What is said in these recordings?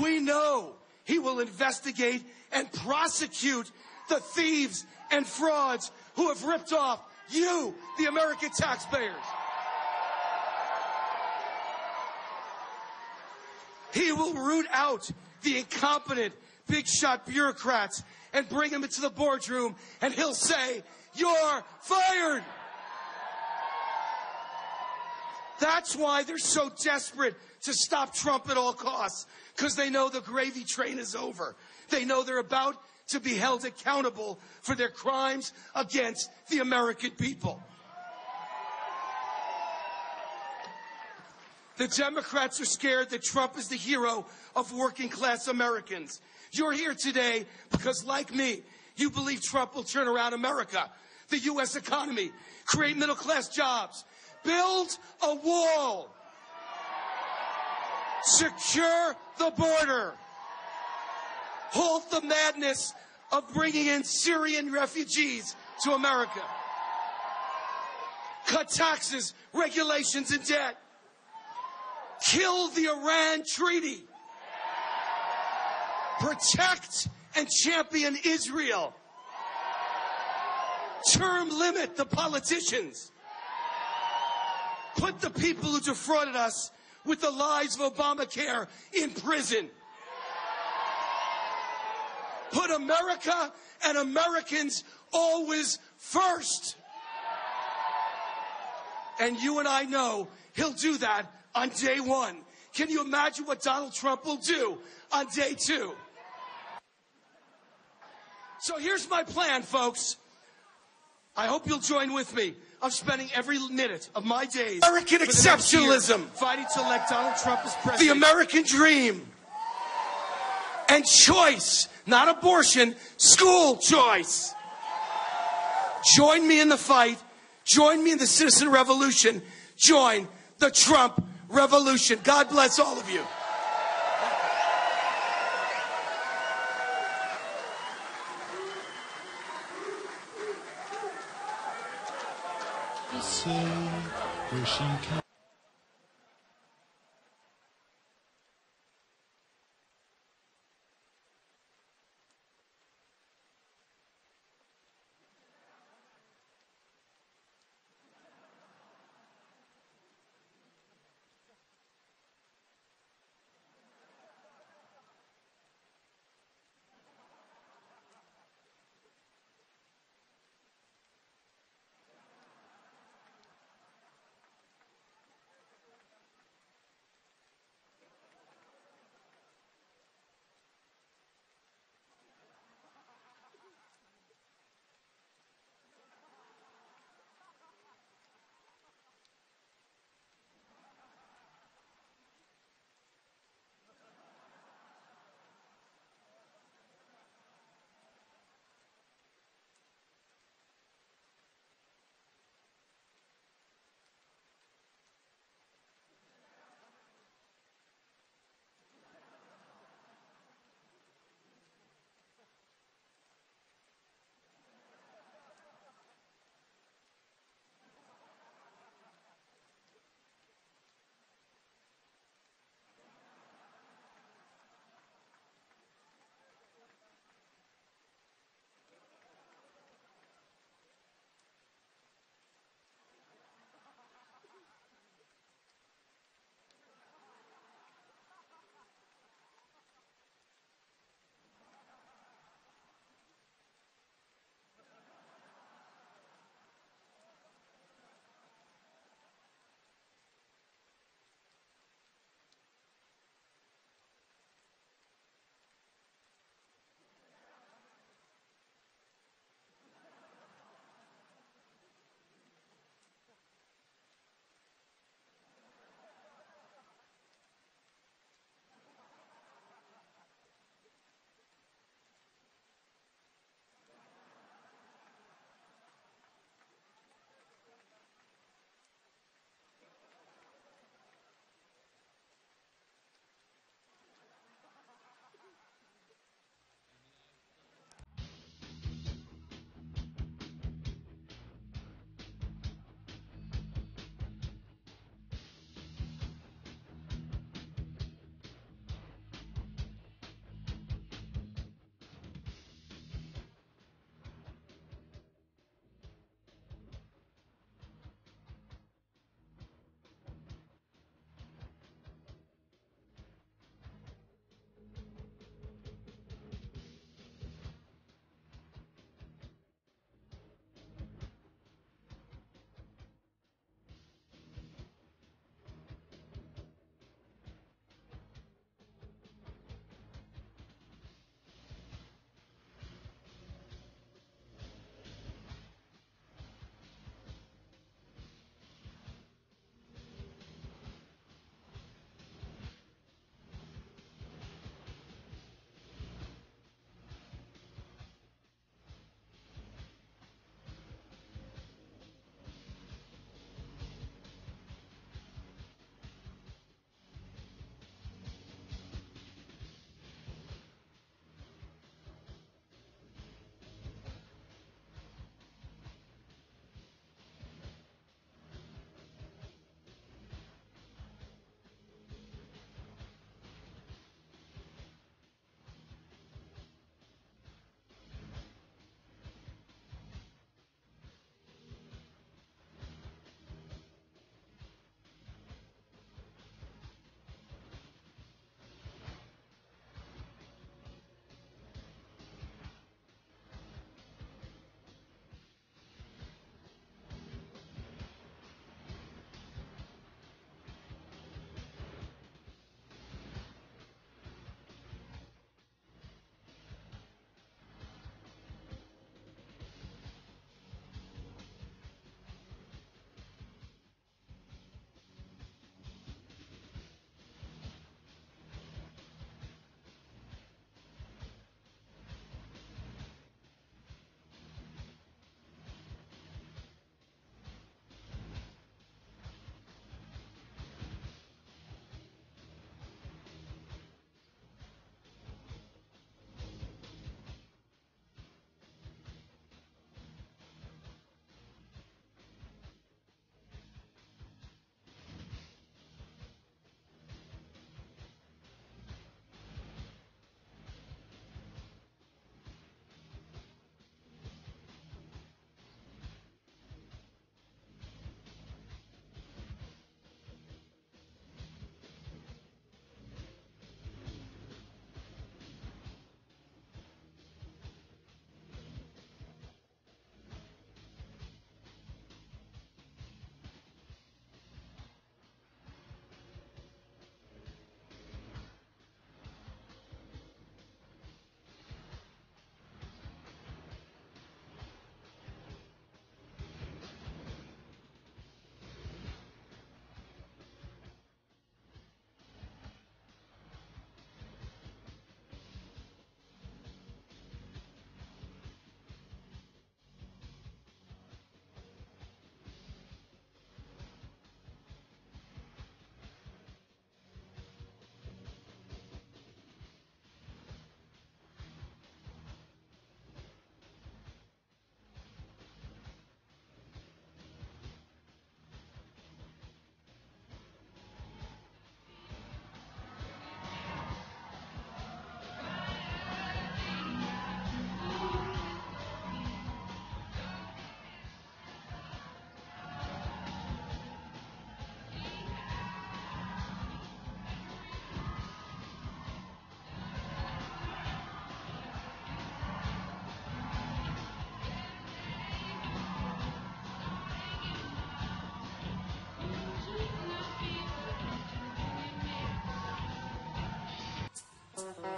We know he will investigate and prosecute the thieves and frauds who have ripped off you, the American taxpayers. He will root out the incompetent, big shot bureaucrats and bring them into the boardroom, and he'll say, "You're fired." That's why they're so desperate to stop Trump at all costs, because they know the gravy train is over. They know they're about to be held accountable for their crimes against the American people. The Democrats are scared that Trump is the hero of working-class Americans. You're here today because, like me, you believe Trump will turn around America, the U.S. economy, create middle-class jobs, build a wall, secure the border, halt the madness of bringing in Syrian refugees to America, cut taxes, regulations, and debt, kill the Iran treaty, protect and champion Israel, term limit the politicians, put the people who defrauded us with the lies of Obamacare in prison, put America and Americans always first. And you and I know he'll do that on day one. Can you imagine what Donald Trump will do on day two? So here's my plan, folks. I hope you'll join with me. I'm spending every minute of my days American exceptionalism, fighting to elect Donald Trump as president. The American dream. And choice, not abortion, school choice. Join me in the fight. Join me in the citizen revolution. Join the Trump revolution. God bless all of you. Where she can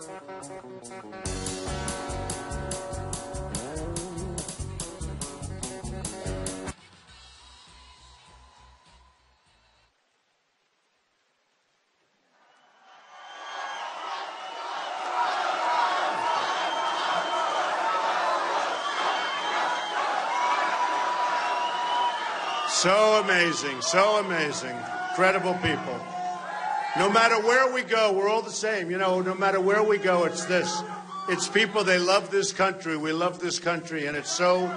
So amazing, so amazing. Incredible people. No matter where we go, we're all the same. You know, no matter where we go, it's this. It's people, they love this country. We love this country. And it's so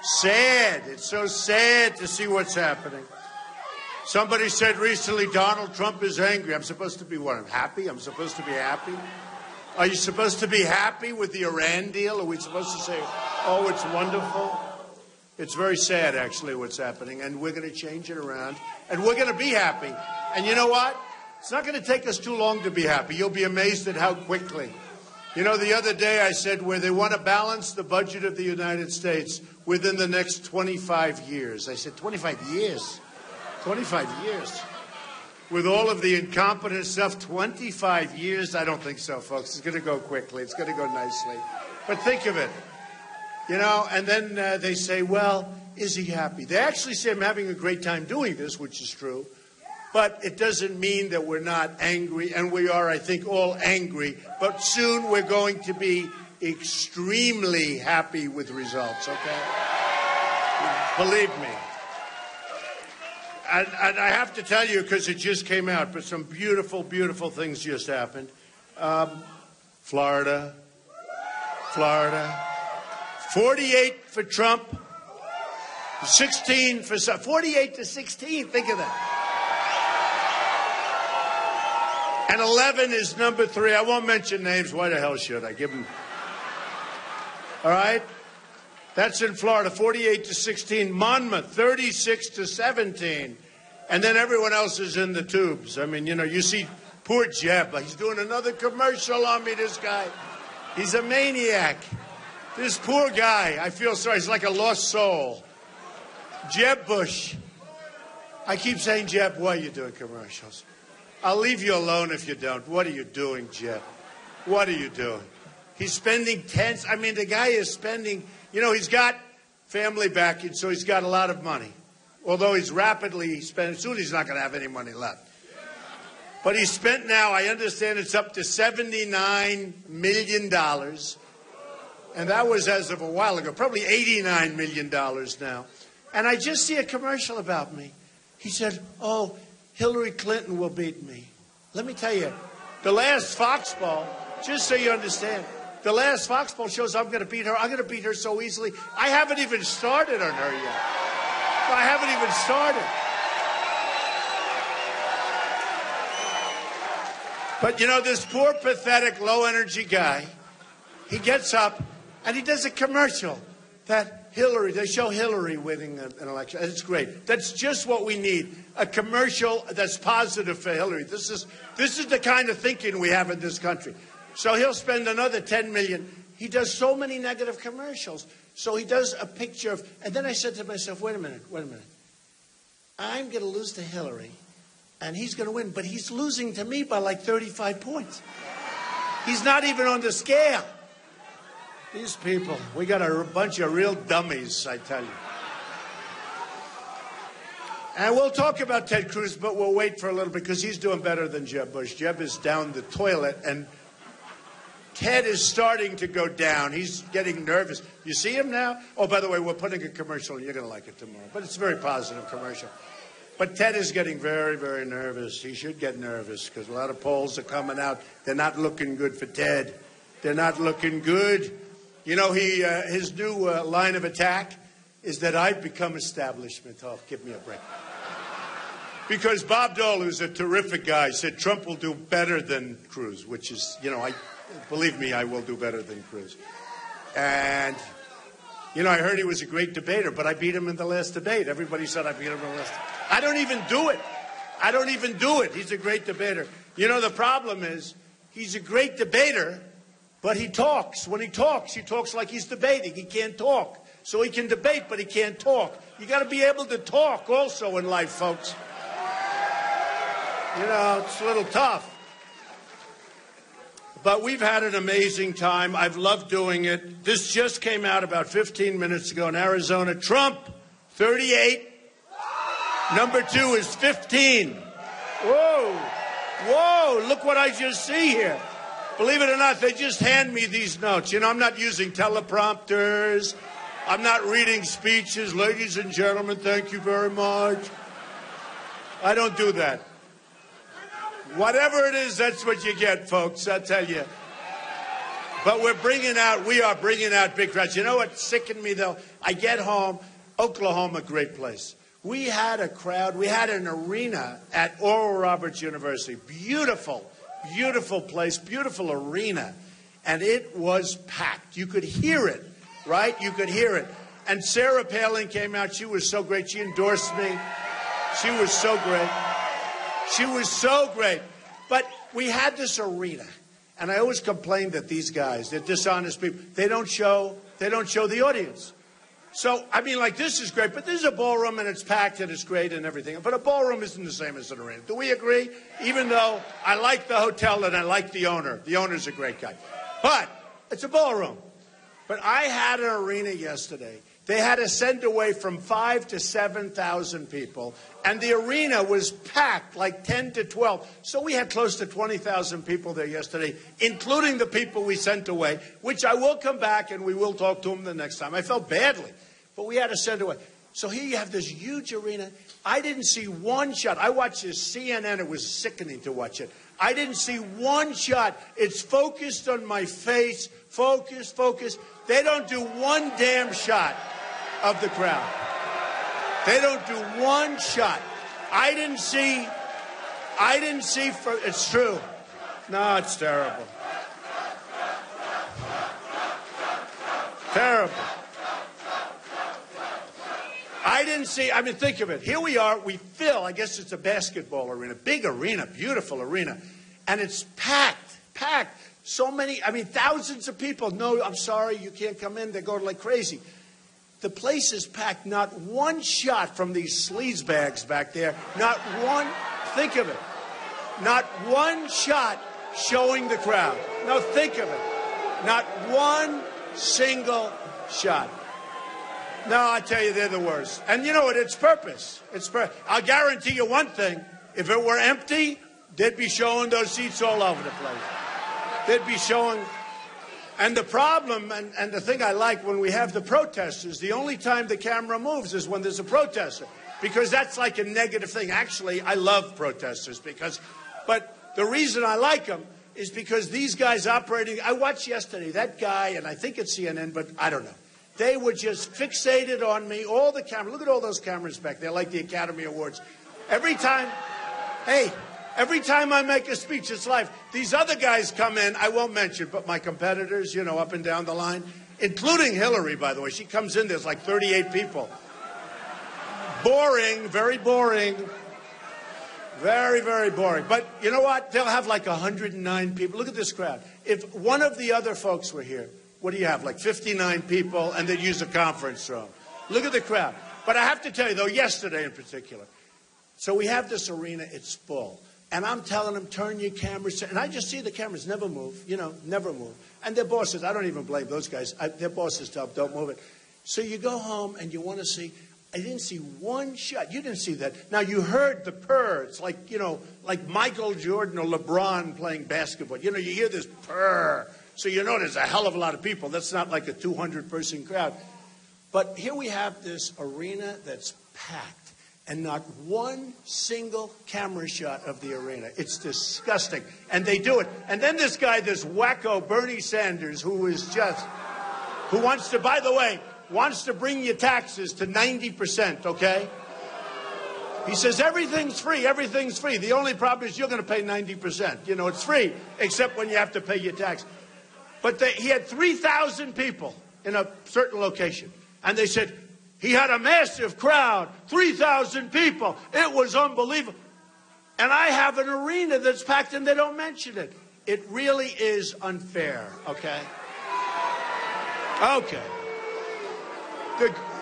sad. It's so sad to see what's happening. Somebody said recently, Donald Trump is angry. I'm supposed to be what? I'm happy? I'm supposed to be happy? Are you supposed to be happy with the Iran deal? Are we supposed to say, oh, it's wonderful? It's very sad, actually, what's happening, and we're going to change it around, and we're going to be happy. And you know what? It's not going to take us too long to be happy. You'll be amazed at how quickly. You know, the other day I said where they want to balance the budget of the United States within the next 25 years. I said 25 years? 25 years. With all of the incompetent stuff, 25 years? I don't think so, folks. It's going to go quickly. It's going to go nicely. But think of it. You know, and then they say, well, is he happy? They actually say I'm having a great time doing this, which is true. But it doesn't mean that we're not angry, and we are, I think, all angry. But soon we're going to be extremely happy with results, okay? Believe me. And I have to tell you, because it just came out, but some beautiful, beautiful things just happened. Florida. 48 for Trump, 16 for 48 to 16. Think of that. And 11 is number 3. I won't mention names. Why the hell should I give them? All right. That's in Florida, 48 to 16. Monmouth, 36 to 17. And then everyone else is in the tubes. I mean, you know, you see poor Jeb. He's doing another commercial on me, this guy. He's a maniac. This poor guy, I feel sorry. He's like a lost soul. Jeb Bush. I keep saying, Jeb, why are you doing commercials? I'll leave you alone if you don't. What are you doing, Jeb? What are you doing? He's spending tens. I mean, the guy is spending, you know, he's got family backing, so he's got a lot of money. Although he's rapidly spending, soon he's not going to have any money left. But he's spent now, I understand it's up to $79 million. And that was as of a while ago, probably $89 million now. And I just see a commercial about me. He said, oh, Hillary Clinton will beat me. Let me tell you, the last Fox poll, just so you understand, the last Fox poll shows I'm going to beat her. I'm going to beat her so easily. I haven't even started on her yet. I haven't even started. But, you know, this poor, pathetic, low-energy guy, he gets up, and he does a commercial that Hillary, they show Hillary winning an election. It's great. That's just what we need, a commercial that's positive for Hillary. This is the kind of thinking we have in this country. So he'll spend another $10 million. He does so many negative commercials. So he does a picture of, and then I said to myself, wait a minute. I'm going to lose to Hillary, and he's going to win, but he's losing to me by like 35 points. He's not even on the scale. These people, we got a bunch of real dummies, I tell you. And we'll talk about Ted Cruz, but we'll wait for a little because he's doing better than Jeb Bush. Jeb is down the toilet, and Ted is starting to go down. He's getting nervous. You see him now? Oh, by the way, we're putting a commercial, and you're going to like it tomorrow. But it's a very positive commercial. But Ted is getting very, very nervous. He should get nervous because a lot of polls are coming out. They're not looking good for Ted. They're not looking good. You know, his new line of attack is that I've become establishment. Oh, give me a break. Because Bob Dole, who's a terrific guy, said Trump will do better than Cruz, which is, you know, believe me, I will do better than Cruz. And, you know, I heard he was a great debater, but I beat him in the last debate. Everybody said I beat him in the last debate. I don't even do it. He's a great debater. You know, the problem is he's a great debater, but he talks. When he talks like he's debating. He can't talk. So he can debate, but he can't talk. You got to be able to talk also in life, folks. You know, it's a little tough. But we've had an amazing time. I've loved doing it. This just came out about 15 minutes ago in Arizona. Trump, 38. Number 2 is 15. Whoa. Whoa, look what I just see here. Believe it or not, they just hand me these notes. You know, I'm not using teleprompters. I'm not reading speeches. Ladies and gentlemen, thank you very much. I don't do that. Whatever it is, that's what you get, folks, I tell you. But we are bringing out big crowds. You know what sickened me, though? I get home, Oklahoma, great place. We had a crowd. We had an arena at Oral Roberts University. Beautiful, beautiful place, beautiful arena. And it was packed. You could hear it, right? You could hear it. And Sarah Palin came out. She was so great. She endorsed me. She was so great. She was so great. But we had this arena. And I always complain that these guys, they're dishonest people, they don't show the audience. So, I mean, like, this is great, but this is a ballroom, and it's packed, and it's great, and everything. But a ballroom isn't the same as an arena. Do we agree? Even though I like the hotel and I like the owner. The owner's a great guy. But it's a ballroom. But I had an arena yesterday. They had to send away from 5,000 to 7,000 people, and the arena was packed, like 10 to 12. So we had close to 20,000 people there yesterday, including the people we sent away, which I will come back and we will talk to them the next time. I felt badly, but we had to send away. So here you have this huge arena. I didn't see one shot. I watched this CNN. It was sickening to watch it. I didn't see one shot. It's focused on my face. Focus, focus. They don't do one damn shot of the crowd. They don't do one shot. I didn't see, it's true. No, it's terrible. Terrible. I didn't see, I mean, think of it. Here we are, we fill, I guess it's a basketball arena, big arena, beautiful arena, and it's packed, packed. So many, I mean, thousands of people. No, I'm sorry, you can't come in. They're going like crazy. The place is packed. Not one shot from these sleazebags back there. Not one, think of it. Not one shot showing the crowd. No, think of it. Not one single shot. No, I tell you, they're the worst. And you know what? It's purpose. I'll guarantee you one thing. If it were empty, they'd be showing those seats all over the place. They'd be showing. And the problem, and the thing I like when we have the protesters, the only time the camera moves is when there's a protester. Because that's like a negative thing. Actually, I love protesters but the reason I like them is because these guys operating, I watched yesterday, that guy, and I think it's CNN, but I don't know. They were just fixated on me. All the cameras, look at all those cameras back there, like the Academy Awards. Every time I make a speech, it's live. These other guys come in, I won't mention, but my competitors, you know, up and down the line, including Hillary, by the way. She comes in, there's like 38 people. Boring, very boring. Very, very boring. But you know what? They'll have like 109 people. Look at this crowd. If one of the other folks were here, what do you have, like 59 people, and they'd use a conference room. Look at the crowd. But I have to tell you, though, yesterday in particular, so we have this arena, it's full. And I'm telling them, turn your cameras. And I just see the cameras never move, you know, never move. And their bosses, I don't even blame those guys. Their bosses tell them, don't move it. So you go home and you want to see. I didn't see one shot. You didn't see that. Now, you heard the purr. It's like, you know, like Michael Jordan or LeBron playing basketball. You know, you hear this purr. So you know there's a hell of a lot of people. That's not like a 200-person crowd. But here we have this arena that's packed. And not one single camera shot of the arena. It's disgusting. And they do it. And then this guy, this wacko Bernie Sanders, who wants to, by the way, wants to bring your taxes to 90%, okay? He says everything's free, everything's free. The only problem is you're going to pay 90%. You know, it's free, except when you have to pay your tax. But he had 3,000 people in a certain location. And they said, he had a massive crowd, 3,000 people. It was unbelievable. And I have an arena that's packed and they don't mention it. It really is unfair, okay? Okay.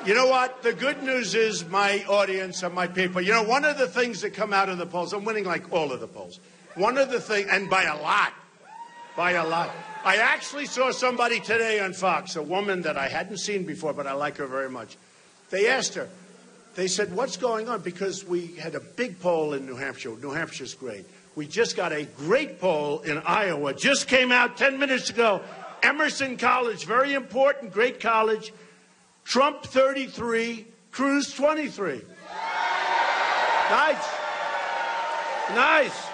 You know what? The good news is my audience and my people. You know, one of the things that come out of the polls, I'm winning like all of the polls. One of the things, and by a lot, By a lot. I actually saw somebody today on Fox, a woman that I hadn't seen before, but I like her very much. They asked her, they said, what's going on? Because we had a big poll in New Hampshire. New Hampshire's great. We just got a great poll in Iowa. Just came out 10 minutes ago. Emerson College, very important, great college. Trump 33, Cruz 23. Nice. Nice.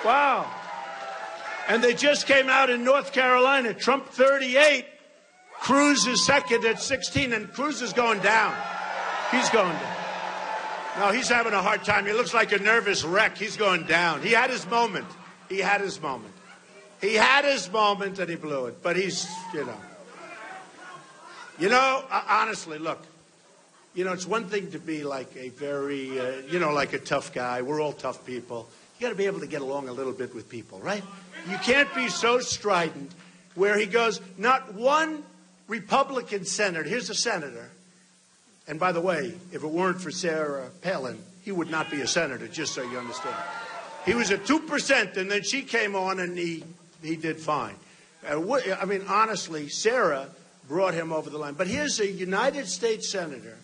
Wow. And they just came out in North Carolina. Trump 38, Cruz is second at 16, and Cruz is going down. He's going down. No, he's having a hard time. He looks like a nervous wreck. He's going down. He had his moment. He had his moment. He had his moment and he blew it. But he's, honestly, look, it's one thing to be like a very, like a tough guy. We're all tough people. You got to be able to get along a little bit with people, right? You can't be so strident where he goes, not one Republican senator. Here's a senator. And by the way, if it weren't for Sarah Palin, he would not be a senator, just so you understand. He was at 2%, and then she came on, and he did fine. Honestly, Sarah brought him over the line. But here's a United States senator,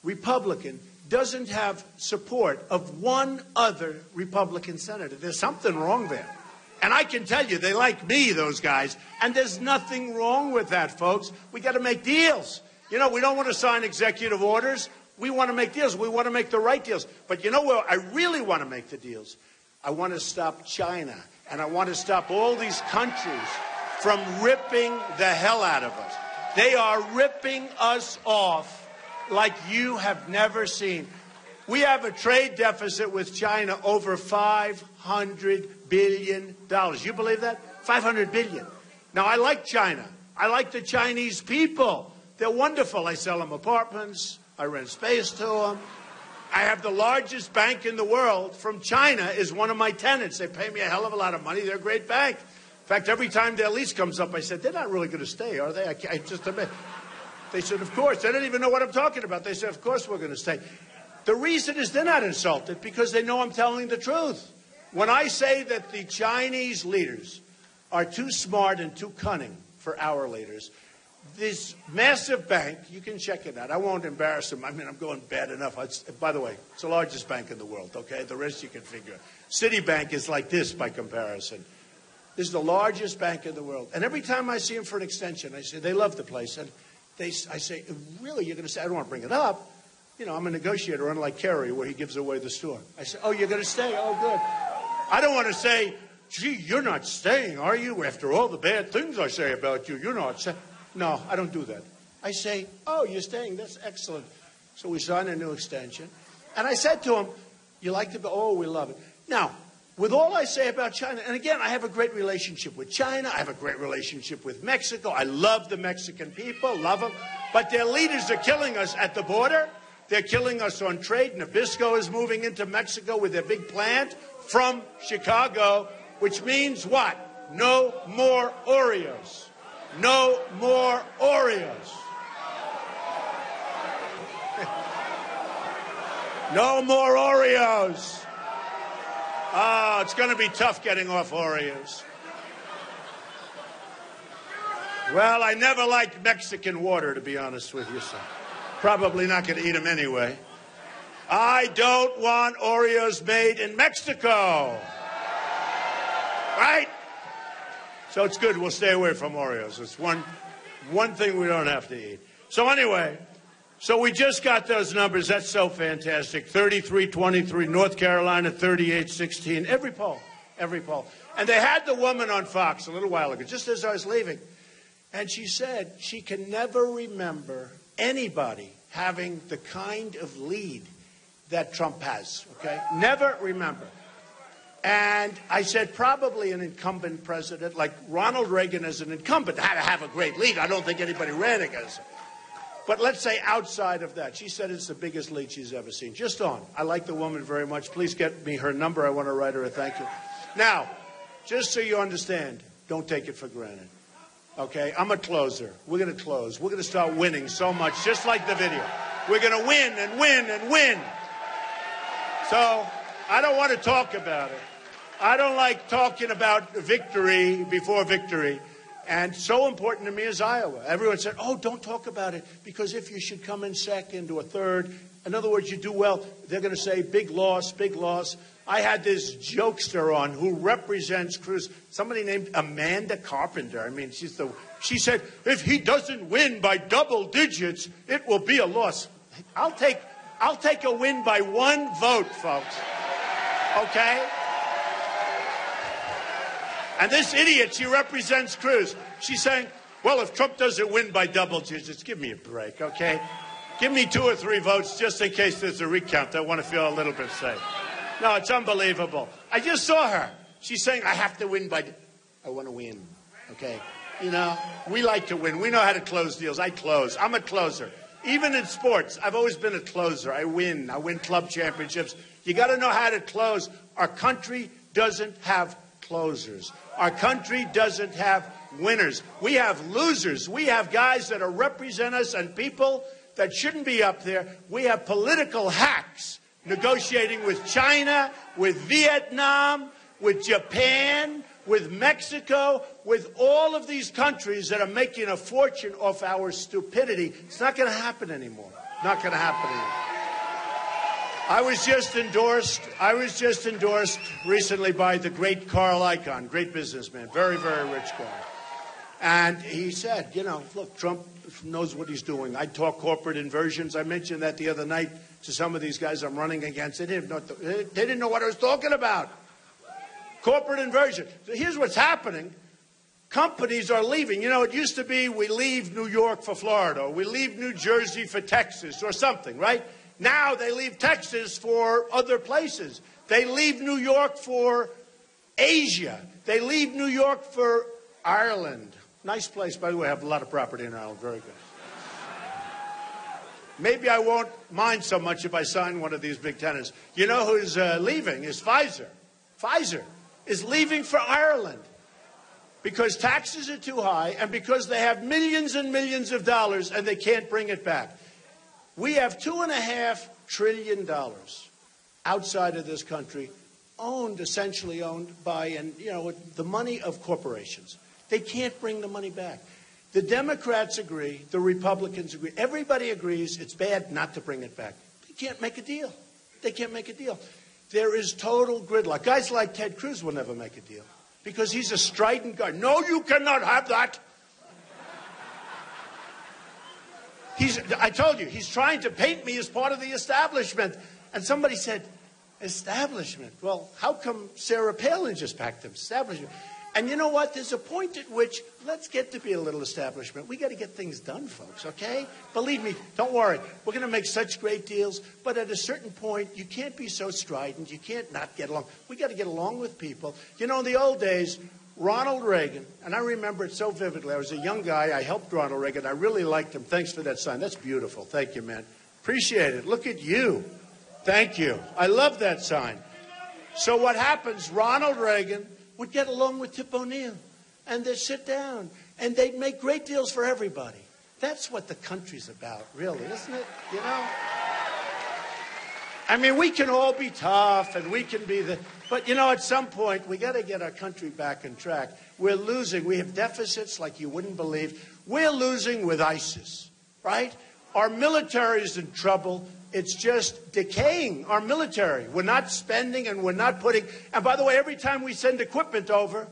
Republican, doesn't have support of one other Republican senator. There's something wrong there. And I can tell you, they like me, those guys, and there's nothing wrong with that, folks. We got to make deals. We don't want to sign executive orders. We want to make deals. We want to make the right deals. But you know where I really want to make the deals? I want to stop China, and I want to stop all these countries from ripping the hell out of us. They are ripping us off like you have never seen. We have a trade deficit with China over $500 billion. You believe that? $500 billion. Now, I like China. I like the Chinese people. They're wonderful. I sell them apartments. I rent space to them. I have the largest bank in the world from China is one of my tenants. They pay me a hell of a lot of money. They're a great bank. In fact, every time their lease comes up, I said, they're not really going to stay, are they? I just admit. They said, of course. They don't even know what I'm talking about. They said, of course we're going to stay. The reason is they're not insulted because they know I'm telling the truth. When I say that the Chinese leaders are too smart and too cunning for our leaders, this massive bank, you can check it out. I won't embarrass them. I'm going bad enough. By the way, it's the largest bank in the world, okay? The rest you can figure. Citibank is like this by comparison. This is the largest bank in the world. And every time I see them for an extension, I say, they love the place. And I say, really, you're going to say, I don't want to bring it up. I'm a negotiator, unlike Kerry, where he gives away the store. I say, oh, you're going to stay? Oh, good. I don't want to say, gee, you're not staying, are you? After all the bad things I say about you, you're not staying. No, I don't do that. I say, oh, you're staying. That's excellent. So we signed a new extension. And I said to him, you like the bill? Oh, we love it. Now, with all I say about China, and again, I have a great relationship with China. I have a great relationship with Mexico. I love the Mexican people, love them. But their leaders are killing us at the border. They're killing us on trade. Nabisco is moving into Mexico with their big plant from Chicago, which means what? No more Oreos. No more Oreos. No more Oreos. Oh, it's going to be tough getting off Oreos. Well, I never liked Mexican water, to be honest with you, so probably not going to eat them anyway. I don't want Oreos made in Mexico. Right? So it's good. We'll stay away from Oreos. It's one thing we don't have to eat. So anyway, so we just got those numbers. That's so fantastic. 33-23, North Carolina 38-16. Every poll. And they had the woman on Fox a little while ago, just as I was leaving. And she said she can never remember anybody having the kind of lead that Trump has. Okay? Never remember. And I said, probably an incumbent president, like Ronald Reagan as an incumbent, had to have a great lead. I don't think anybody ran against him. But let's say outside of that, she said it's the biggest lead she's ever seen. Just on. I like the woman very much. Please get me her number. I want to write her a thank you. Now, just so you understand, don't take it for granted. Okay? I'm a closer. We're going to close. We're going to start winning so much, just like the video. We're going to win and win and win. So I don't want to talk about it. I don't like talking about victory before victory. And so important to me is Iowa. Everyone said, oh, don't talk about it, because if you should come in second or third, in other words, you do well, they're going to say big loss, big loss. I had this jokester on who represents Cruz, somebody named Amanda Carpenter. I mean, she said, if he doesn't win by double digits, it will be a loss. I'll take a win by 1 vote, folks. Okay? And this idiot, she represents Cruz. She's saying, well, if Trump doesn't win by double digits, give me a break, okay? Give me 2 or 3 votes just in case there's a recount. I want to feel a little bit safe. No, it's unbelievable. I just saw her. She's saying, I have to win by... I want to win, okay? You know, we like to win. We know how to close deals. I close. I'm a closer. Even in sports, I've always been a closer. I win. I win club championships. You got to know how to close. Our country doesn't have closers. Our country doesn't have winners. We have losers. We have guys that represent us and people that shouldn't be up there. We have political hacks negotiating with China, with Vietnam, with Japan, with Mexico, with all of these countries that are making a fortune off our stupidity. It's not going to happen anymore. Not going to happen anymore. I was just endorsed recently by the great Carl Icahn, great businessman, very, very rich guy. And he said, you know, look, Trump knows what he's doing. I talk corporate inversions. I mentioned that the other night to some of these guys I'm running against. They didn't know what I was talking about. Corporate inversion. So here's what's happening. Companies are leaving. You know, it used to be we leave New York for Florida, or we leave New Jersey for Texas or something, right? Now they leave Texas for other places. They leave New York for Asia. They leave New York for Ireland. Nice place, by the way. I have a lot of property in Ireland. Very good. Maybe I won't mind so much if I sign one of these big tenants. You know who's leaving is Pfizer. Pfizer is leaving for Ireland because taxes are too high and because they have millions and millions of dollars and they can't bring it back. We have $2.5 trillion outside of this country, essentially owned by, and you know, the money of corporations. They can't bring the money back. The Democrats agree, the Republicans agree, everybody agrees it's bad not to bring it back. They can't make a deal. They can't make a deal. There is total gridlock. Guys like Ted Cruz will never make a deal because he's a strident guy. No, you cannot have that. I told you, he's trying to paint me as part of the establishment. And somebody said, establishment? Well, how come Sarah Palin just packed him? Establishment. And you know what? There's a point at which, let's get to be a little establishment. We got to get things done, folks, okay? Believe me, don't worry. We're going to make such great deals. But at a certain point, you can't be so strident. You can't not get along. We got to get along with people. You know, in the old days, Ronald Reagan, and I remember it so vividly. I was a young guy. I helped Ronald Reagan. I really liked him. Thanks for that sign. That's beautiful. Thank you, man. Appreciate it. Look at you. Thank you. I love that sign. So what happens, Ronald Reagan would get along with Tip O'Neill, and they'd sit down, and they'd make great deals for everybody. That's what the country's about, really, isn't it? You know? I mean, we can all be tough, and we can be the... But, you know, at some point, we got to get our country back on track. We're losing. We have deficits like you wouldn't believe. We're losing with ISIS, right? Our military is in trouble. It's just decaying, our military. We're not spending and we're not putting... And by the way, every time we send equipment over,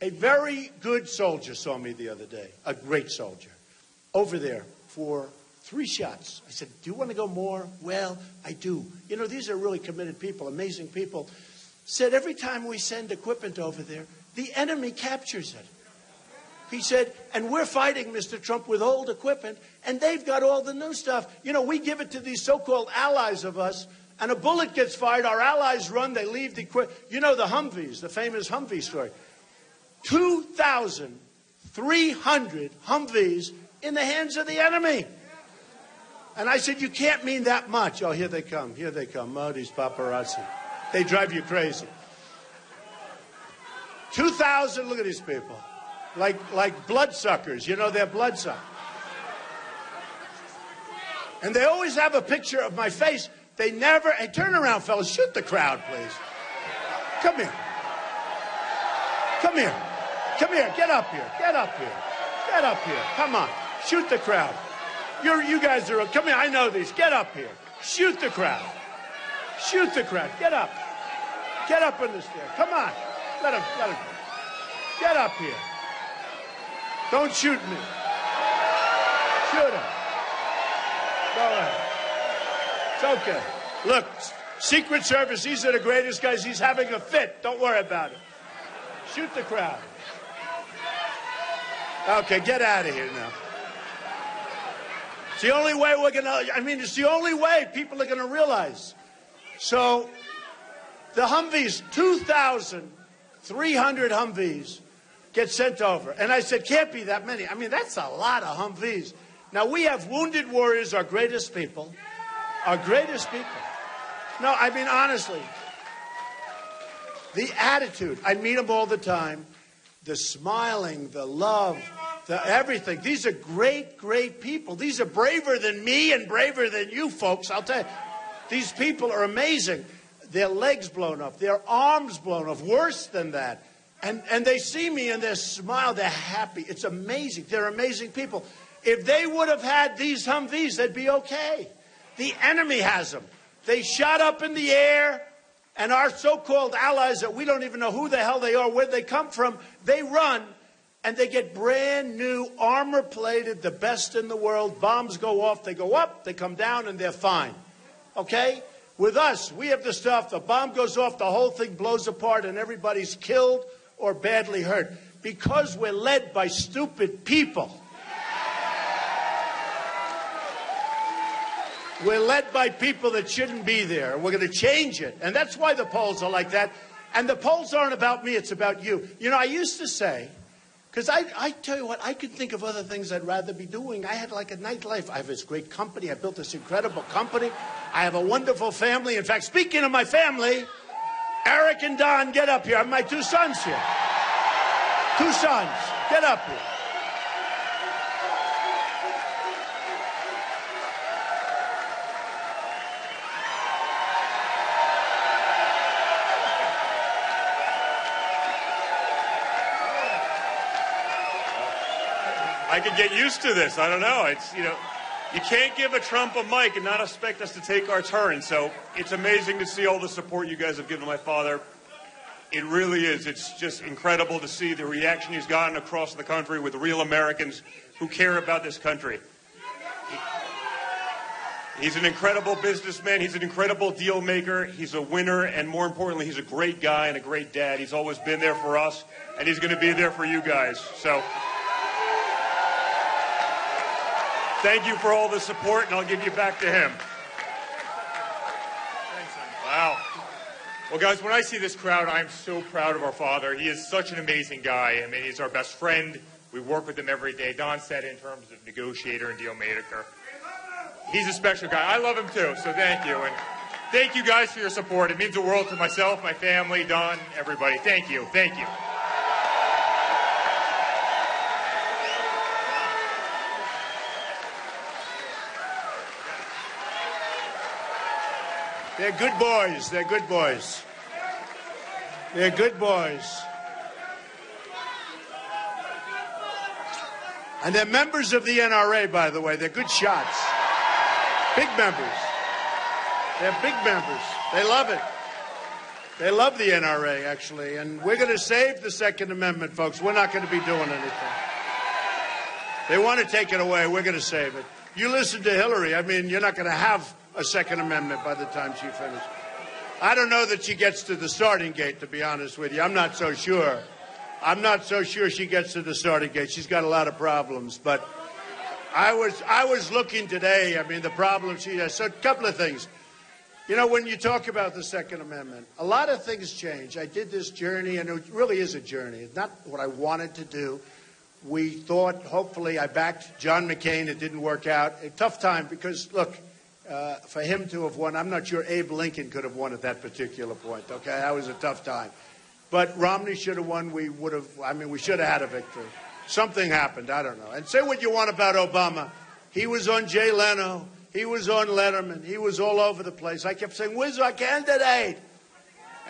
a very good soldier saw me the other day, a great soldier, over there for 3 shots. I said, do you want to go more? Well, I do. You know, these are really committed people, amazing people. Said every time we send equipment over there, the enemy captures it. He said, and we're fighting, Mr. Trump, with old equipment, and they've got all the new stuff. You know, we give it to these so-called allies of us, and a bullet gets fired, our allies run, they leave the equipment. You know the Humvees, the famous Humvee story. 2,300 Humvees in the hands of the enemy. And I said, you can't mean that much. Oh, here they come. Here they come. Oh, these paparazzi. They drive you crazy. 2,000, look at these people. Like bloodsuckers. You know, they're bloodsuckers. And they always have a picture of my face. They never... Hey, turn around, fellas. Shoot the crowd, please. Come here. Come here. Come here. Get up here. Get up here. Get up here. Come on. Shoot the crowd. You guys are... Come here. I know these. Get up here. Shoot the crowd. Shoot the crowd. Get up. Get up on the stair. Come on. Let him. Get up here. Don't shoot me. Shoot him. Go ahead. It's okay. Look, Secret Service, these are the greatest guys. He's having a fit. Don't worry about it. Shoot the crowd. Okay, get out of here now. It's the only way we're going to... it's the only way people are going to realize. So, the Humvees, 2,300 Humvees get sent over. And I said, can't be that many. That's a lot of Humvees. Now, we have wounded warriors, our greatest people. Our greatest people. No, honestly, the attitude, I meet them all the time, the smiling, the love, the everything. These are great, great people. These are braver than me and braver than you folks, I'll tell you. These people are amazing. Their legs blown off, their arms blown off, worse than that. And they see me and they smile, they're happy. It's amazing. They're amazing people. If they would have had these Humvees, they'd be okay. The enemy has them. They shot up in the air, and our so-called allies that we don't even know who the hell they are, where they come from, they run, and they get brand new, armor-plated, the best in the world. Bombs go off, they go up, they come down, and they're fine. Okay? With us, we have the stuff, the bomb goes off, the whole thing blows apart, and everybody's killed or badly hurt. Because we're led by stupid people. We're led by people that shouldn't be there. We're going to change it. And that's why the polls are like that. And the polls aren't about me, it's about you. I used to say, because I tell you what, I could think of other things I'd rather be doing. I had like a nightlife. I have this great company. I built this incredible company. I have a wonderful family. In fact, speaking of my family, Eric and Don, get up here. I have my two sons here. Two sons. Get up here. I could get used to this. I don't know. It's, you can't give a Trump a mic and not expect us to take our turn. So it's amazing to see all the support you guys have given my father. It really is. It's just incredible to see the reaction he's gotten across the country with real Americans who care about this country. He's an incredible businessman. He's an incredible deal maker. He's a winner. And more importantly, he's a great guy and a great dad. He's always been there for us, and he's going to be there for you guys. So thank you for all the support, and I'll give you back to him. Thanks, son. Wow. Well, guys, when I see this crowd, I'm so proud of our father. He is such an amazing guy. He's our best friend. We work with him every day. Don said in terms of negotiator and deal maker. He's a special guy. I love him, too, so thank you. And thank you, guys, for your support. It means the world to myself, my family, Don, everybody. Thank you. Thank you. They're good boys. They're good boys. They're good boys. And they're members of the NRA, by the way. They're good shots. Big members. They're big members. They love it. They love the NRA, actually. And we're going to save the Second Amendment, folks. We're not going to be doing anything. They want to take it away. We're going to save it. You listen to Hillary. You're not going to have a Second Amendment by the time she finishes. I don't know that she gets to the starting gate, to be honest with you. I'm not so sure. I'm not so sure she gets to the starting gate. She's got a lot of problems. But I was looking today. The problem she has. So a couple of things. When you talk about the Second Amendment, a lot of things change. I did this journey, and it really is a journey. It's not what I wanted to do. We thought, hopefully, I backed John McCain. It didn't work out. A tough time because, look, for him to have won, I'm not sure Abe Lincoln could have won at that particular point, okay? That was a tough time. But Romney should have won. We would have, we should have had a victory. Something happened. I don't know. And say what you want about Obama. He was on Jay Leno. He was on Letterman. He was all over the place. I kept saying, where's our candidate?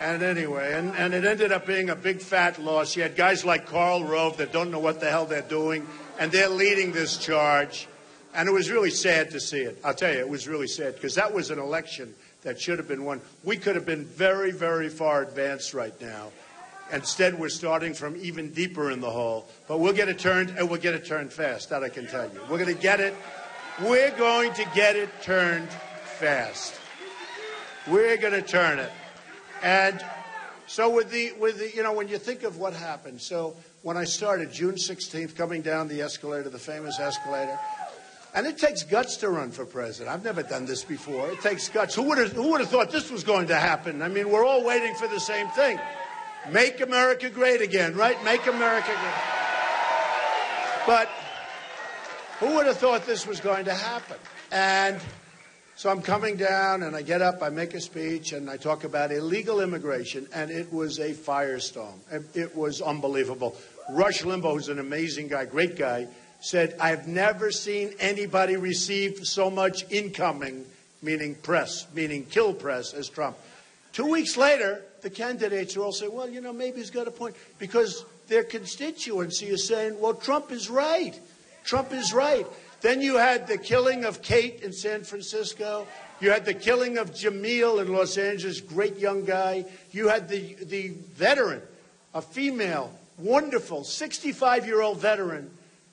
And anyway, and it ended up being a big fat loss. You had guys like Karl Rove that don't know what the hell they're doing, and they're leading this charge. And it was really sad to see it. I'll tell you, it was really sad, because that was an election that should have been won. We could have been very, very far advanced right now. Instead, we're starting from even deeper in the hole. But we'll get it turned, and we'll get it turned fast. That I can tell you. We're going to get it. We're going to get it turned fast. We're going to turn it. And so with the, you know, when you think of what happened, so when I started June 16th, coming down the escalator, the famous escalator, and it takes guts to run for president. I've never done this before. It takes guts. Who would have thought this was going to happen? I mean, we're all waiting for the same thing. Make America great again, right? Make America great. But who would have thought this was going to happen? And so I'm coming down, and I get up, I make a speech, and I talk about illegal immigration, and it was a firestorm. It was unbelievable. Rush Limbaugh, who's an amazing guy, great guy, said, I've never seen anybody receive so much incoming, meaning press, meaning kill press, as Trump. 2 weeks later, the candidates are all saying, well, you know, maybe he's got a point, because their constituency is saying, well, Trump is right. Trump is right. Then you had the killing of Kate in San Francisco. You had the killing of Jamil in Los Angeles, great young guy. You had the veteran, a female, wonderful, 65-year-old veteran,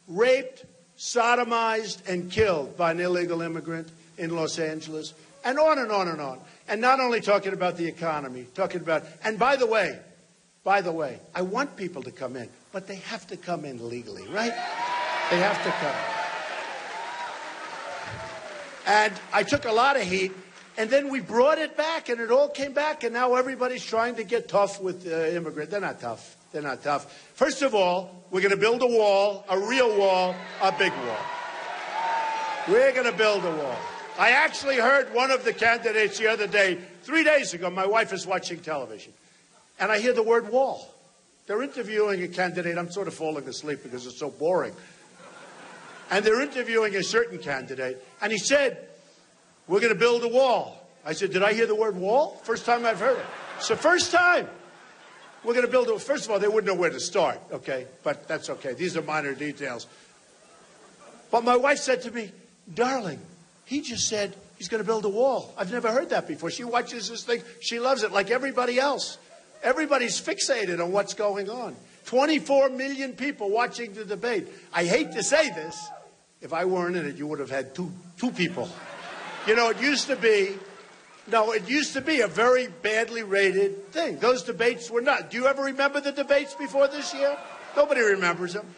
raped, sodomized, and killed by an illegal immigrant in Los Angeles, and on and on and on. And not only talking about the economy, talking about, and by the way, I want people to come in, but they have to come in legally, right? They have to come in. And I took a lot of heat, and then we brought it back, and it all came back, and now everybody's trying to get tough with immigrants. They're not tough. They're not tough. First of all, we're going to build a wall, a real wall, a big wall. We're going to build a wall. I actually heard one of the candidates the other day, 3 days ago. My wife is watching television, and I hear the word wall. They're interviewing a candidate. I'm sort of falling asleep because it's so boring. And they're interviewing a certain candidate, and he said, we're going to build a wall. I said, did I hear the word wall? First time I've heard it. It's the first time. We're going to build a, first of all, they wouldn't know where to start, okay? But that's okay. These are minor details. But my wife said to me, darling, he just said he's going to build a wall. I've never heard that before. She watches this thing. She loves it like everybody else. Everybody's fixated on what's going on. 24 million people watching the debate. I hate to say this. If I weren't in it, you would have had two people. You know, it used to be a very badly rated thing. Those debates were not. Do you ever remember the debates before this year? Nobody remembers them.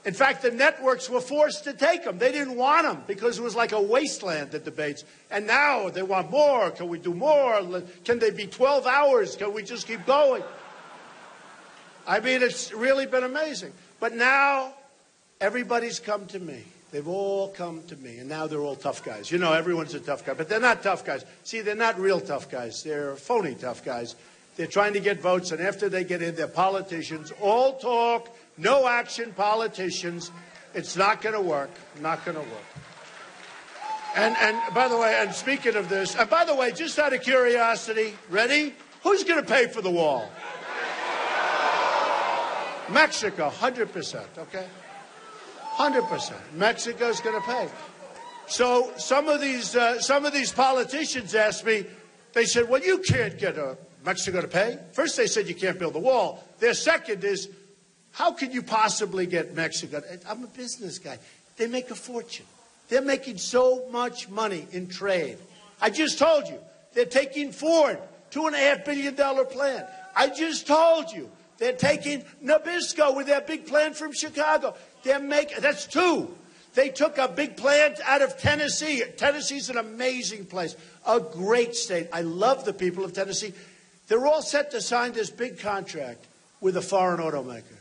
In fact, the networks were forced to take them. They didn't want them because it was like a wasteland, the debates. And now they want more. Can we do more? Can they be 12 hours? Can we just keep going? I mean, it's really been amazing. But now everybody's come to me. They've all come to me, and now they're all tough guys. You know, everyone's a tough guy, but they're not tough guys. See, they're not real tough guys. They're phony tough guys. They're trying to get votes, and after they get in, they're politicians. All talk, no action politicians. It's not going to work. Not going to work. And by the way, and speaking of this, and by the way, just out of curiosity, ready? Who's going to pay for the wall? Mexico, 100%, okay? 100%. Mexico's going to pay. So some of these politicians asked me, they said, well, you can't get Mexico to pay. First they said you can't build a wall. Their second is, how can you possibly get Mexico? I'm a business guy. They make a fortune. They're making so much money in trade. I just told you, they're taking Ford, $2.5 billion plan. I just told you, they're taking Nabisco with their big plant from Chicago. That's two. They took a big plant out of Tennessee. Tennessee's an amazing place, a great state. I love the people of Tennessee. They're all set to sign this big contract with a foreign automaker.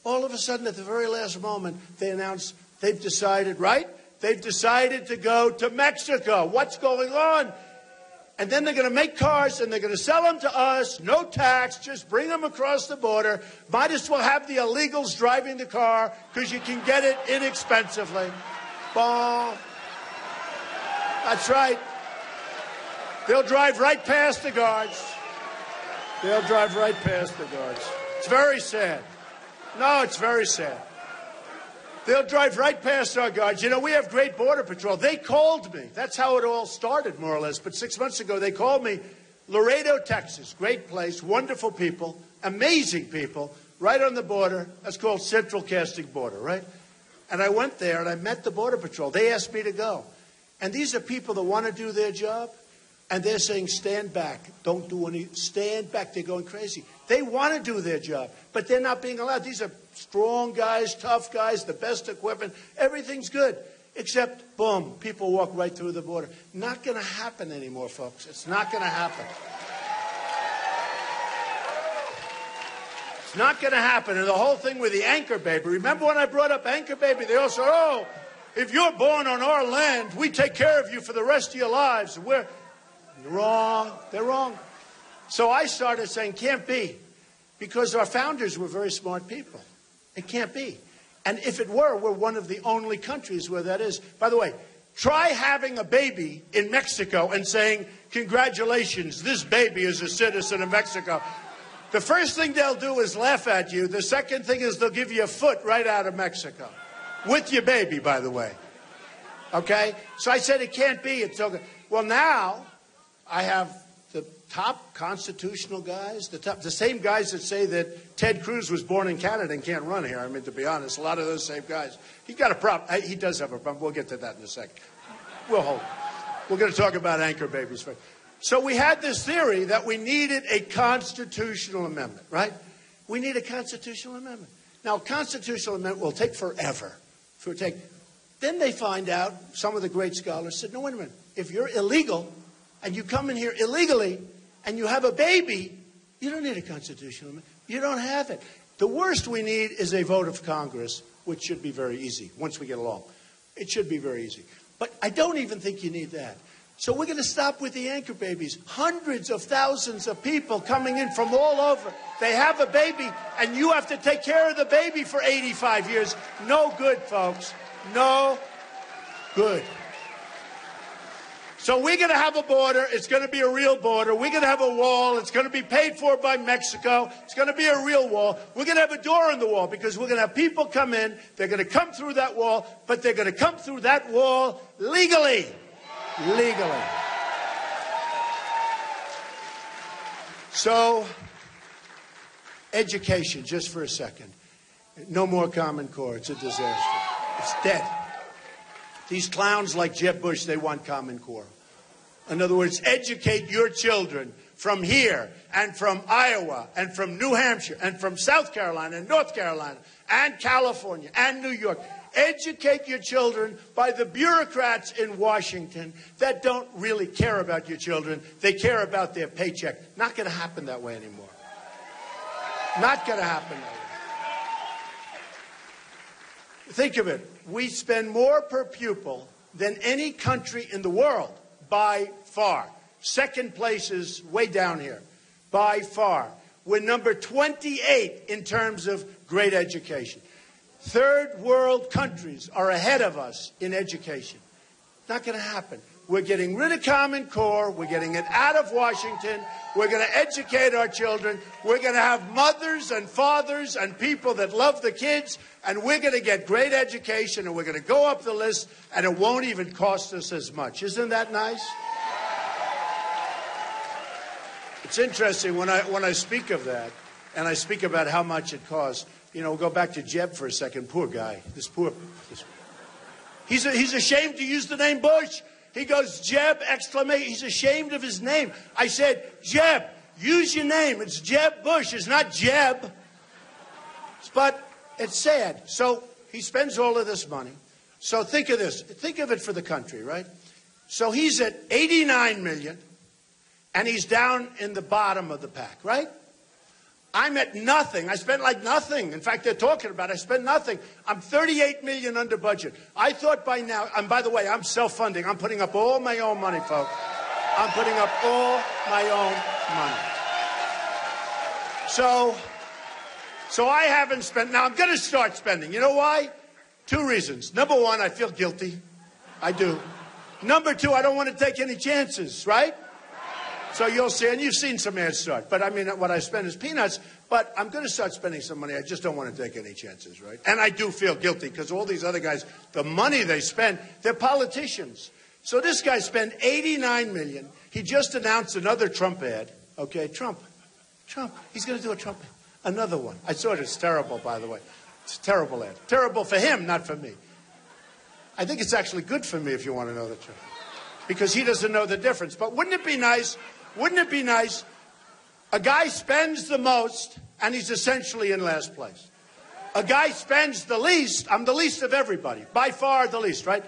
All of a sudden, at the very last moment, they announce they've decided, right? They've decided to go to Mexico. What's going on? And then they're going to make cars, and they're going to sell them to us, no tax, just bring them across the border. Might as well have the illegals driving the car, because you can get it inexpensively. Boom. That's right. They'll drive right past the guards. They'll drive right past the guards. It's very sad. No, it's very sad. They'll drive right past our guards. You know, we have great Border Patrol. They called me. That's how it all started, more or less. But 6 months ago, they called me. Laredo, Texas. Great place. Wonderful people. Amazing people. Right on the border. That's called Central Casting Border, right? And I went there and I met the Border Patrol. They asked me to go. And these are people that want to do their job. And they're saying, stand back. Don't do any. Stand back. They're going crazy. They want to do their job, but they're not being allowed. These are strong guys, tough guys, the best equipment. Everything's good. Except, boom, people walk right through the border. Not going to happen anymore, folks. It's not going to happen. It's not going to happen. And the whole thing with the anchor baby. Remember when I brought up anchor baby? They all said, oh, if you're born on our land, we take care of you for the rest of your lives. We're wrong. They're wrong. So I started saying, can't be. Because our founders were very smart people. It can't be. And if it were, we're one of the only countries where that is. By the way, try having a baby in Mexico and saying, congratulations, this baby is a citizen of Mexico. The first thing they'll do is laugh at you. The second thing is they'll give you a foot right out of Mexico. With your baby, by the way. Okay? So I said it can't be. It's okay. Well, now I have the top constitutional guys, the same guys that say that Ted Cruz was born in Canada and can't run here. I mean, to be honest, a lot of those same guys. He got a problem. He does have a problem. We'll get to that in a second. We'll hold. We're going to talk about anchor babies first. So we had this theory that we needed a constitutional amendment, right? We need a constitutional amendment. Now, a constitutional amendment will take forever. Then they find out, some of the great scholars said, no, wait a minute. If you're illegal and you come in here illegally and you have a baby, you don't need a constitutional amendment. You don't have it. The worst we need is a vote of Congress, which should be very easy once we get along. It should be very easy. But I don't even think you need that. So we're going to stop with the anchor babies. Hundreds of thousands of people coming in from all over. They have a baby, and you have to take care of the baby for 85 years. No good, folks. No good. So we're going to have a border. It's going to be a real border. We're going to have a wall. It's going to be paid for by Mexico. It's going to be a real wall. We're going to have a door in the wall because we're going to have people come in. They're going to come through that wall, but they're going to come through that wall legally. Legally. So, education, just for a second. No more Common Core. It's a disaster. It's dead. These clowns like Jeb Bush, they want Common Core. In other words, educate your children from here and from Iowa and from New Hampshire and from South Carolina and North Carolina and California and New York. Educate your children by the bureaucrats in Washington that don't really care about your children. They care about their paycheck. Not going to happen that way anymore. Not going to happen that way. Think of it. We spend more per pupil than any country in the world, by far. Second place is way down here, by far. We're number 28 in terms of great education. Third world countries are ahead of us in education. Not going to happen. We're getting rid of Common Core. We're getting it out of Washington. We're going to educate our children. We're going to have mothers and fathers and people that love the kids. And we're going to get great education. And we're going to go up the list. And it won't even cost us as much. Isn't that nice? It's interesting when I speak of that. And I speak about how much it costs. You know, we'll go back to Jeb for a second. Poor guy. He's ashamed to use the name Bush. He goes, Jeb, exclamation. He's ashamed of his name. I said, Jeb, use your name. It's Jeb Bush. It's not Jeb. But it's sad. So he spends all of this money. So think of this. Think of it for the country, right? So he's at 89 million, and he's down in the bottom of the pack, right? I'm at nothing. I spent like nothing. In fact, they're talking about it. I spent nothing. I'm 38 million under budget. I thought by now, and by the way, I'm self-funding. I'm putting up all my own money, folks. I'm putting up all my own money. So I haven't spent. Now I'm going to start spending. You know why? 2 reasons. Number one, I feel guilty. I do. Number two, I don't want to take any chances, right? So you'll see, and you've seen some ads start. But I mean, what I spend is peanuts, but I'm going to start spending some money. I just don't want to take any chances, right? And I do feel guilty because all these other guys, the money they spend, they're politicians. So this guy spent $89 million. He just announced another Trump ad. Okay, Trump. He's going to do a Trump ad. Another one. I saw it. It's terrible, by the way. It's a terrible ad. Terrible for him, not for me. I think it's actually good for me if you want to know the truth. Because he doesn't know the difference. But wouldn't it be nice? Wouldn't it be nice? A guy spends the most, and he's essentially in last place. A guy spends the least. I'm the least of everybody. By far the least, right?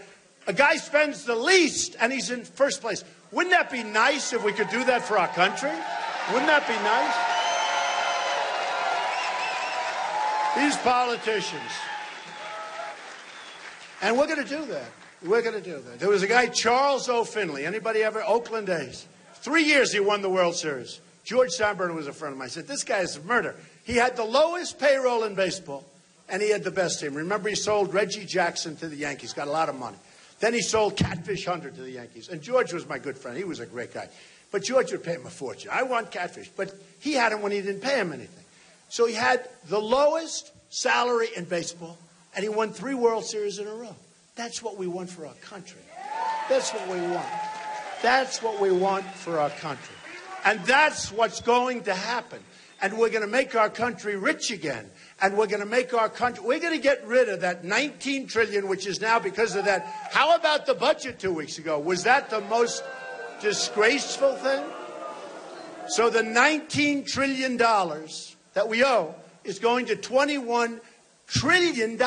A guy spends the least, and he's in first place. Wouldn't that be nice if we could do that for our country? Wouldn't that be nice? These politicians. And we're going to do that. We're going to do that. There was a guy, Charles O. Finley. Anybody ever? Oakland A's. 3 years he won the World Series. George Steinbrenner was a friend of mine. I said, this guy is a murder. He had the lowest payroll in baseball, and he had the best team. Remember, he sold Reggie Jackson to the Yankees, got a lot of money. Then he sold Catfish Hunter to the Yankees. And George was my good friend. He was a great guy. But George would pay him a fortune. I want Catfish. But he had him when he didn't pay him anything. So he had the lowest salary in baseball, and he won 3 World Series in a row. That's what we want for our country. That's what we want. That's what we want for our country. And that's what's going to happen. And we're going to make our country rich again. And we're going to make our country, we're going to get rid of that $19 trillion, which is now because of that. How about the budget 2 weeks ago? Was that the most disgraceful thing? So the $19 trillion that we owe is going to $21 trillion.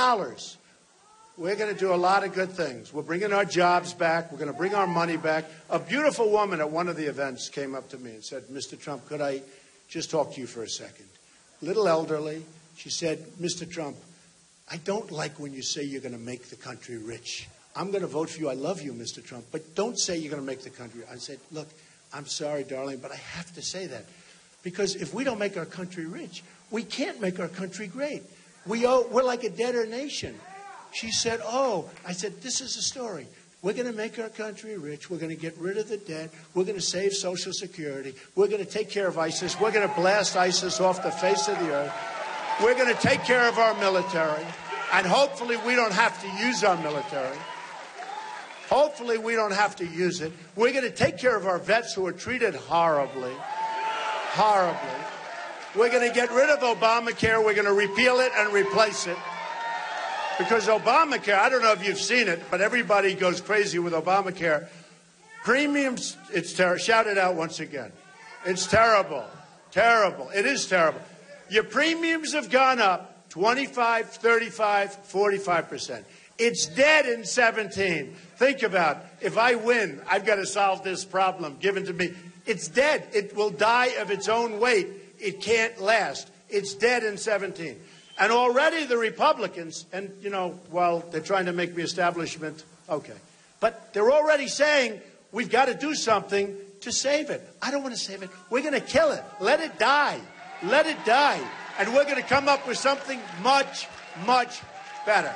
We're going to do a lot of good things. We're bringing our jobs back. We're going to bring our money back. A beautiful woman at one of the events came up to me and said, Mr. Trump, could I just talk to you for a second? Little elderly. She said, Mr. Trump, I don't like when you say you're going to make the country rich. I'm going to vote for you. I love you, Mr. Trump, but don't say you're going to make the country. I said, look, I'm sorry, darling, but I have to say that. Because if we don't make our country rich, we can't make our country great. We're like a debtor nation. She said, oh, I said, this is a story. We're going to make our country rich. We're going to get rid of the debt. We're going to save Social Security. We're going to take care of ISIS. We're going to blast ISIS off the face of the earth. We're going to take care of our military. And hopefully we don't have to use our military. Hopefully we don't have to use it. We're going to take care of our vets who are treated horribly. Horribly. We're going to get rid of Obamacare. We're going to repeal it and replace it. Because Obamacare, I don't know if you've seen it, but everybody goes crazy with Obamacare. Premiums, it's terrible. Shout it out once again. It's terrible. Terrible. It is terrible. Your premiums have gone up 25, 35, 45%. It's dead in 17. Think about it. If I win, I've got to solve this problem given to me. It's dead. It will die of its own weight. It can't last. It's dead in 17. And already the Republicans, and, you know, well, they're trying to make me establishment, okay. But they're already saying we've got to do something to save it. I don't want to save it. We're going to kill it. Let it die. Let it die. And we're going to come up with something much, much better.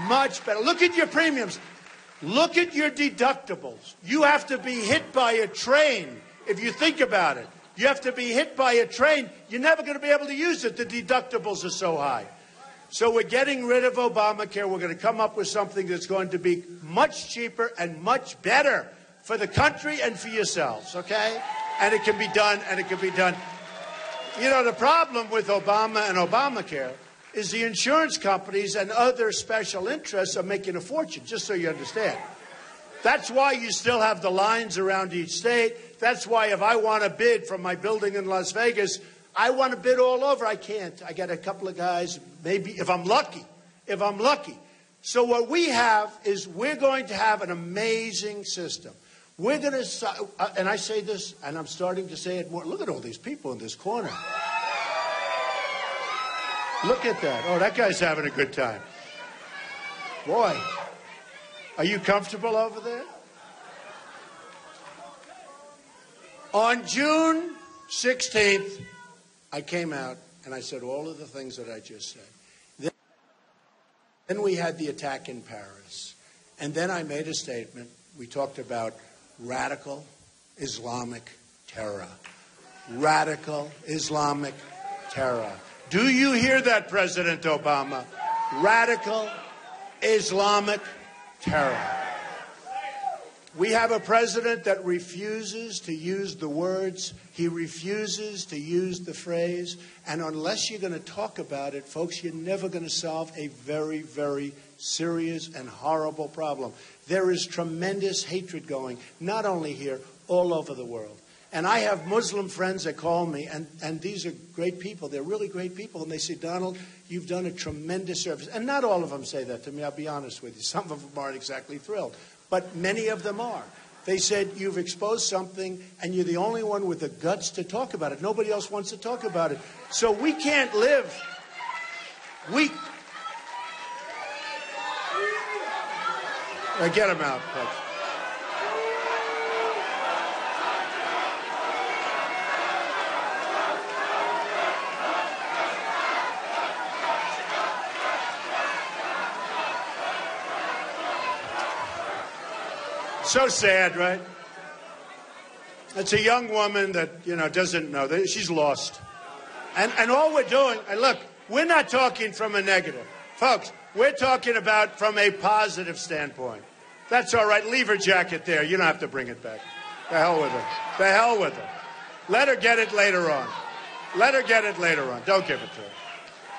Much better. Look at your premiums. Look at your deductibles. You have to be hit by a train if you think about it. You have to be hit by a train. You're never going to be able to use it. The deductibles are so high. So we're getting rid of Obamacare. We're going to come up with something that's going to be much cheaper and much better for the country and for yourselves, okay? And it can be done, and it can be done. You know, the problem with Obama and Obamacare is the insurance companies and other special interests are making a fortune, just so you understand. That's why you still have the lines around each state. That's why if I want to bid from my building in Las Vegas, I want to bid all over. I can't. I got a couple of guys, maybe if I'm lucky. If I'm lucky. So what we have is we're going to have an amazing system. We're going to, and I say this, and I'm starting to say it more. Look at all these people in this corner. Look at that. Oh, that guy's having a good time. Boy, are you comfortable over there? On June 16th, I came out and I said all of the things that I just said. Then we had the attack in Paris. And then I made a statement. We talked about radical Islamic terror. Radical Islamic terror. Do you hear that, President Obama? Radical Islamic terror. We have a president that refuses to use the words. He refuses to use the phrase. And unless you're going to talk about it, folks, you're never going to solve a very, very serious and horrible problem. There is tremendous hatred going, not only here, all over the world. And I have Muslim friends that call me, and these are great people. They're really great people. And they say, Donald, you've done a tremendous service. And not all of them say that to me, I'll be honest with you. Some of them aren't exactly thrilled. But many of them are. They said, you've exposed something, and you're the only one with the guts to talk about it. Nobody else wants to talk about it. So we can't live. Get him out, folks. So sad, right? It's a young woman that, doesn't know. She's lost. And all we're doing, and look, we're not talking from a negative. Folks, we're talking about from a positive standpoint. That's all right. Leave her jacket there. You don't have to bring it back. The hell with her. The hell with her. Let her get it later on. Let her get it later on. Don't give it to her.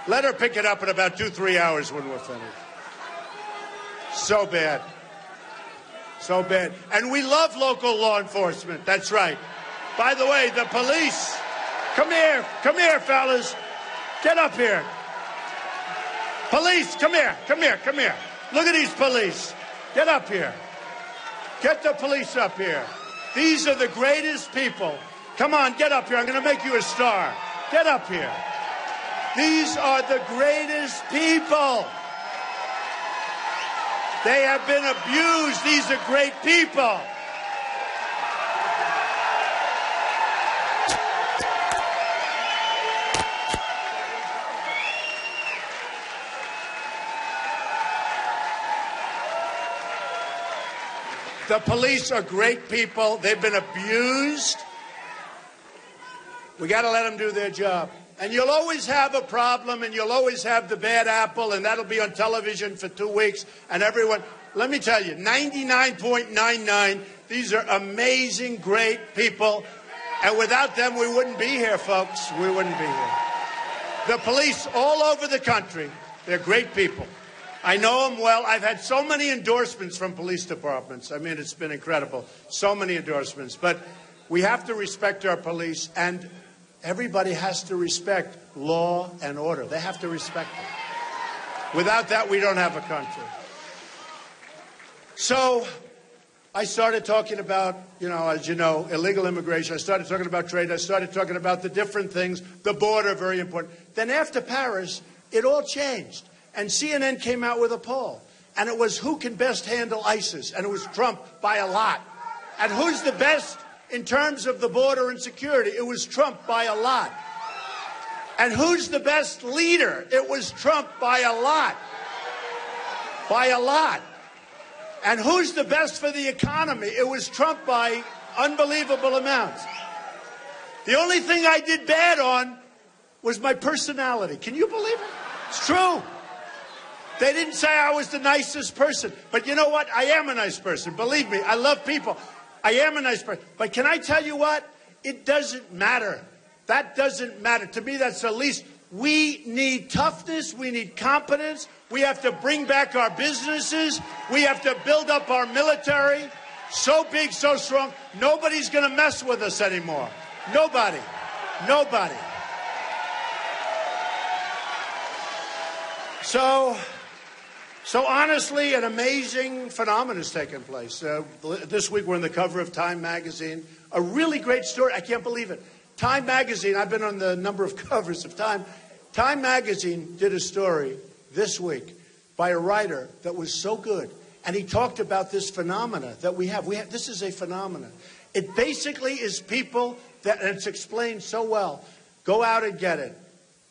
Let her pick it up in about 2-3 hours when we're finished. So bad. So bad. And we love local law enforcement. That's right. By the way, the police. Come here, fellas. Get up here. Police, come here. Look at these police. Get up here. Get the police up here. These are the greatest people. Come on, get up here. I'm going to make you a star. Get up here. These are the greatest people. They have been abused. These are great people. The police are great people. They've been abused. We got to let them do their job. And you'll always have a problem, and you'll always have the bad apple, and that'll be on television for 2 weeks, and everyone, let me tell you, 99.99, these are amazing, great people, and without them, we wouldn't be here, folks. We wouldn't be here. The police all over the country, they're great people. I know them well. I've had so many endorsements from police departments. I mean, it's been incredible. So many endorsements. But we have to respect our police, and everybody has to respect law and order. They have to respect it. Without that, we don't have a country. So I started talking about, as you know, illegal immigration. I started talking about trade. I started talking about the different things. The border, very important. Then after Paris, it all changed. And CNN came out with a poll. And it was who can best handle ISIS. And it was Trump by a lot. And who's the best in terms of the border and security? It was Trump by a lot. And who's the best leader? It was Trump by a lot. By a lot. And who's the best for the economy? It was Trump by unbelievable amounts. The only thing I did bad on was my personality. Can you believe it? It's true. They didn't say I was the nicest person. But you know what? I am a nice person. Believe me, I love people. I am a nice person. But can I tell you what? It doesn't matter. That doesn't matter. To me, that's the least. We need toughness. We need competence. We have to bring back our businesses. We have to build up our military. So big, so strong. Nobody's going to mess with us anymore. Nobody. Nobody. So honestly, an amazing phenomenon has taken place. This week, we're on the cover of Time magazine. A really great story. I can't believe it. Time magazine, I've been on the number of covers of Time. Time magazine did a story this week by a writer that was so good. And he talked about this phenomena that we have. This is a phenomenon. It basically is people that, and it's explained so well, go out and get it.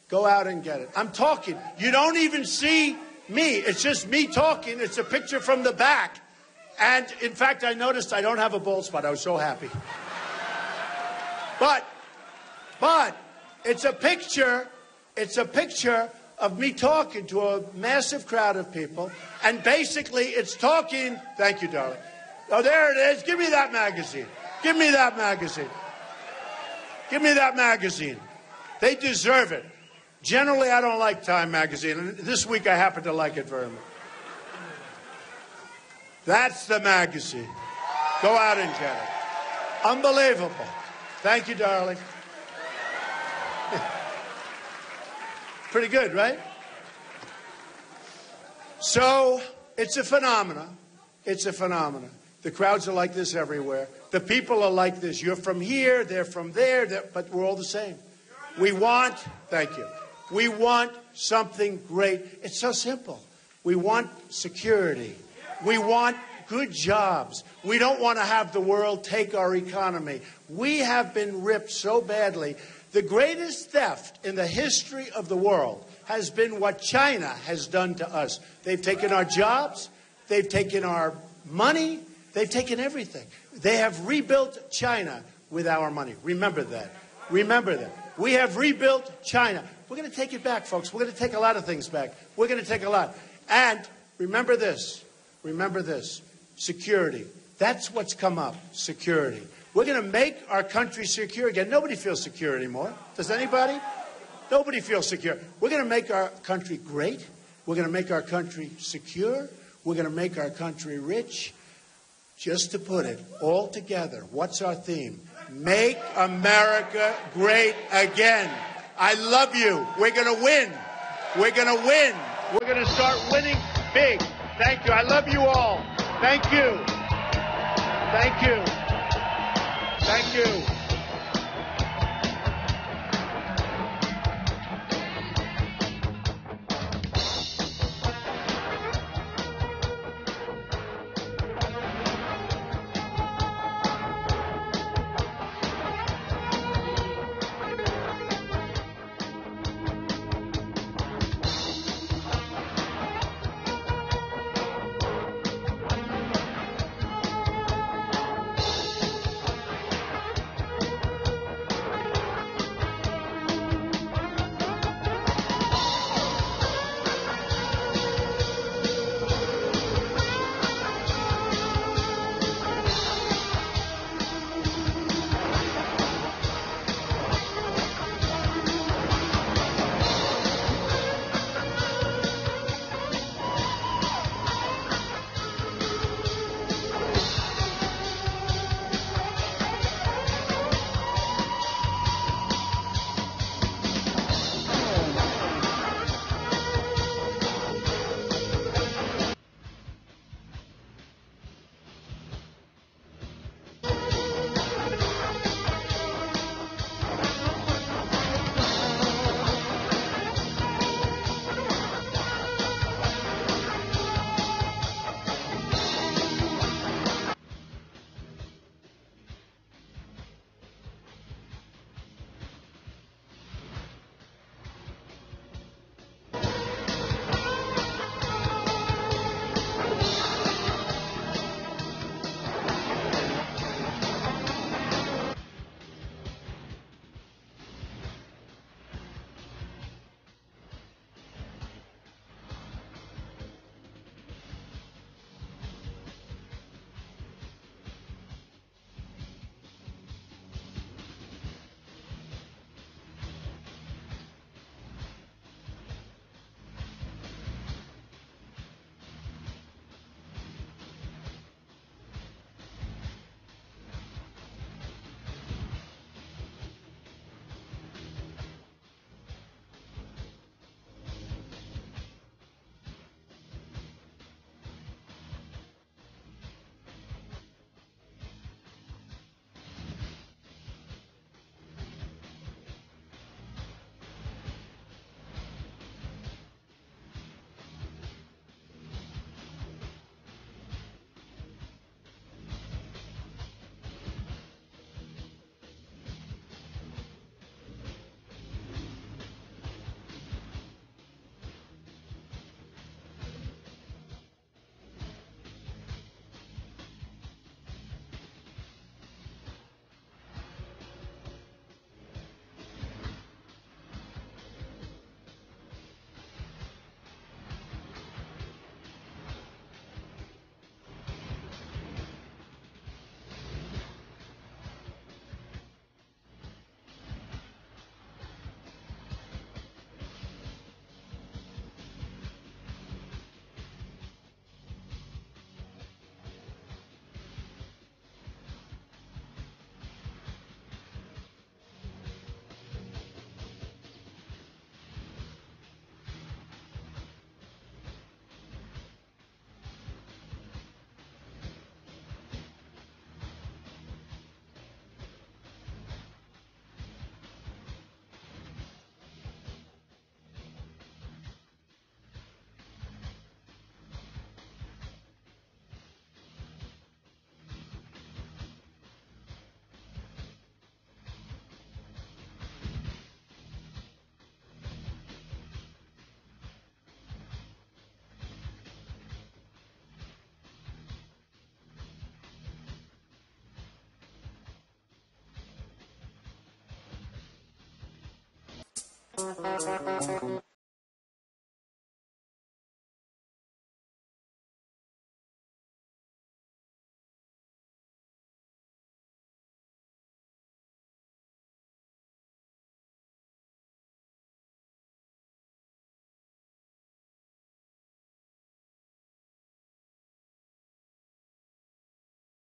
Go out and get it. I'm talking. You don't even see me. It's just me talking. It's a picture from the back. And in fact, I noticed I don't have a bald spot. I was so happy. But it's a picture of me talking to a massive crowd of people, and basically it's talking, thank you, darling. Oh, there it is. Give me that magazine. Give me that magazine. Give me that magazine. They deserve it. Generally, I don't like Time magazine, and this week I happen to like it very much. That's the magazine. Go out and get it. Unbelievable. Thank you, darling. Pretty good, right? So, it's a phenomenon. It's a phenomenon. The crowds are like this everywhere. The people are like this. You're from here, they're from there, but we're all the same. We want, thank you, we want something great. It's so simple. We want security. We want good jobs. We don't want to have the world take our economy. We have been ripped so badly. The greatest theft in the history of the world has been what China has done to us. They've taken our jobs. They've taken our money. They've taken everything. They have rebuilt China with our money. Remember that. Remember that. We have rebuilt China. We're going to take it back, folks. We're going to take a lot of things back. We're going to take a lot. And remember this. Remember this. Security. That's what's come up. Security. We're going to make our country secure again. Nobody feels secure anymore. Does anybody? Nobody feels secure. We're going to make our country great. We're going to make our country secure. We're going to make our country rich. Just to put it all together, what's our theme? Make America great again. I love you. We're going to win. We're going to win. We're going to start winning big. Thank you. I love you all. Thank you. Thank you. Thank you.